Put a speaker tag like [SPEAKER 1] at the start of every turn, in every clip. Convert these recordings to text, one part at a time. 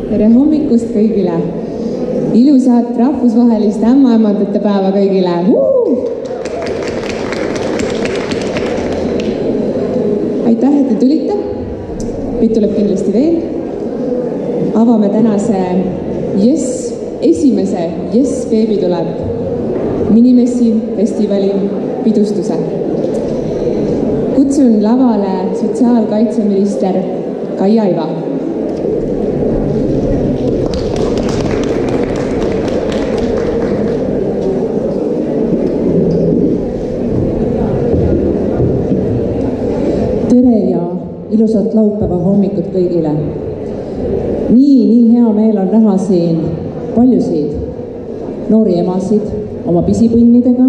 [SPEAKER 1] Tere hommikust kõigile! Ilusat rahvusvahelist ämmaemandate päeva kõigile! Aitäh, et te tulite! Meid tuleb kindlasti veel. Avame tänase esimese Yes Baby tuleb Minimessi festivali pidustuse. Kutsun lavale sotsiaalkaitseminister Kaia Iva.
[SPEAKER 2] Tere ja ilusat laupäeva hommikut kõigile. Nii hea meel on näha siin paljusid noori emasid oma pisipõnnidega,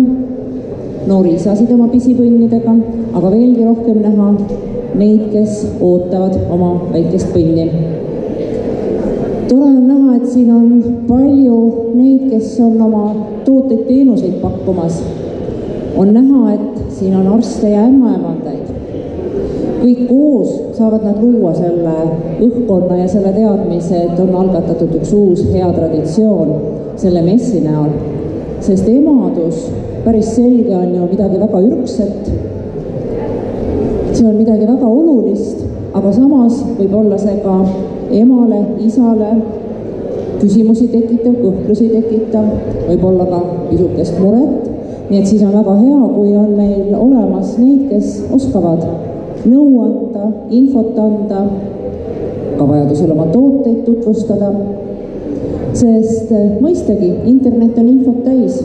[SPEAKER 2] noori isasid oma pisipõnnidega, aga veelgi rohkem näha neid, kes ootavad oma väikest põnni. Tore on näha, et siin on palju neid, kes on oma tooteid teenuseid pakkumas. On näha, et siin on arste ja ämmaemandaid. Kõik koos saavad nad luua selle õhkkonna ja selle teadmise, et on algatatud üks uus hea traditsioon selle messi näol. Sest emadus päris selge on ju midagi väga ürgset. See on midagi väga olulist, aga samas võib olla see ka emale, isale küsimusi tekitav, kõhklusi tekitav, võib olla ka pisukest muret. Nii et siis on väga hea, kui on meil olemas neid, kes oskavad nõu anda, infot anda, ka vajadusel oma tooteid tutvustada. Sest mõistagi, internet on infot täis.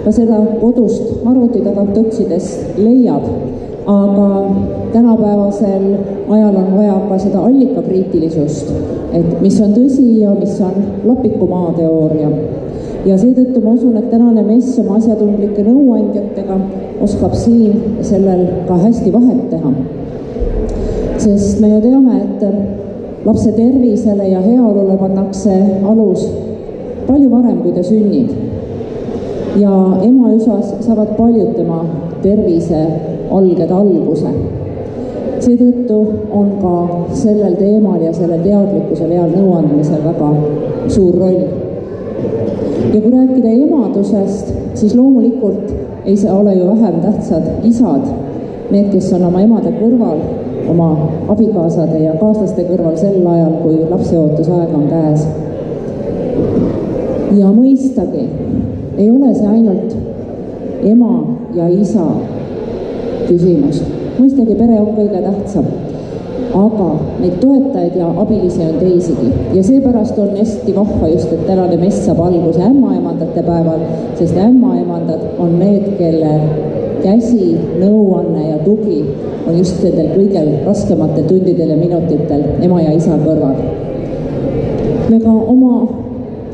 [SPEAKER 2] Ka seda kodust arvuti tagant otsides leiab, aga tänapäevasel ajal on vaja ka seda allikakriitilisust, et mis on tõsi ja mis on lapikumaa teooria. Ja seetõttu ma usun, et tänane mess oma asjatundlike nõuandjatega oskab siin sellel ka hästi vahet teha. Sest me ju teame, et lapse tervisele ja heaolule pannakse alus palju varem, kui ta sünnib. Ja ema üsas saavad paljud tema tervise alged alguse. Seetõttu on ka sellel teemal ja selle teadlikkuse veal nõuandmisel väga suur roll. Ja kui rääkida emadusest, siis loomulikult ei saa ole ju vähem tähtsad isad, need, kes on oma emade kõrval, oma abikaasade ja kaaslaste kõrval sel ajal, kui lapseootusaeg on käes. Ja mõistagi ei ole see ainult ema ja isa küsimus. Mõistagi pere on kõige tähtsam, aga neid toetajaid ja abilisi on teisigi. Ja seepärast on hästi vahva just, et tänane mess saab alguse ämmaemandate päeval, sest ämmaemandad on need, kelle käsi, nõuanne ja tugi on just nendel kõige raskematel tundidel ja minutitel ema ja isa kõrval. Me ka oma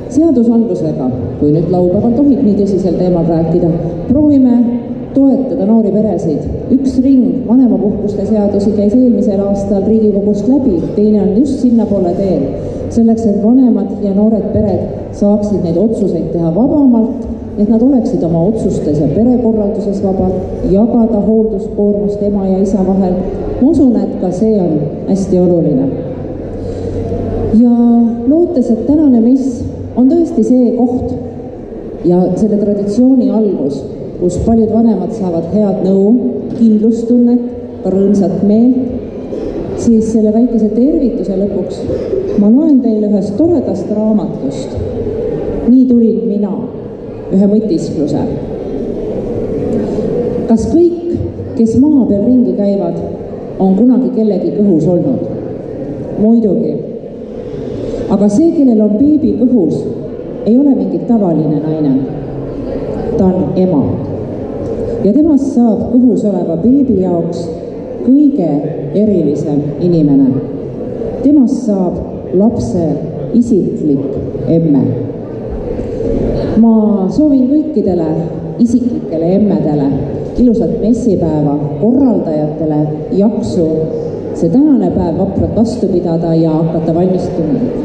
[SPEAKER 2] seadusandlusega, kui nüüd laupäeval tohib nii tõsisel teemal rääkida, proovime toetada noori peresid. Üks ring vanemapuhkuste seadusi käis eelmisel aastal Riigikogust läbi, teine on just sinnapoole teel. Selleks, et vanemad ja noored pered saaksid neid otsuseid teha vabamalt, et nad oleksid oma otsustes ja perekorralduses vabad, jagada hoolduskoormust ema ja isa vahel. Ma usun, et ka see on hästi oluline. Ja lootes, et tänane mess on tõesti see koht ja selle traditsiooni algus, kus paljud vanemad saavad head nõu, kindlustunnet, ka rõõmsat meelt, siis selle väikese tervituse lõpuks ma loen teile ühest toredast raamatust. Nii tulin mina, ühe mõtiskluse. Kas kõik, kes maa peal ringi käivad, on kunagi kellegi kõhus olnud? Muidugi. Aga see, kellel on beebi kõhus, ei ole mingi tavaline naine. Ta on ema. Ja temast saab kõhus oleva beebi jaoks kõige erilisem inimene. Temast saab lapse isiklik emme. Ma soovin kõikidele isiklikele emmedele, ilusat messipäeva korraldajatele jaksu see tänane päev vapralt vastu pidada ja hakata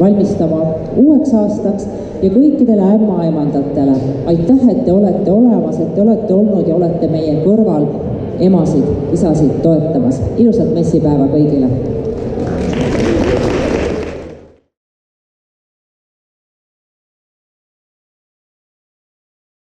[SPEAKER 2] valmistama uueks aastaks ja kõikidele ämmaemandatele. Aitäh, et te olete olemas, et te olete olnud ja olete meie kõrval emasid, isasid toetamas. Ilusat messipäeva kõigile!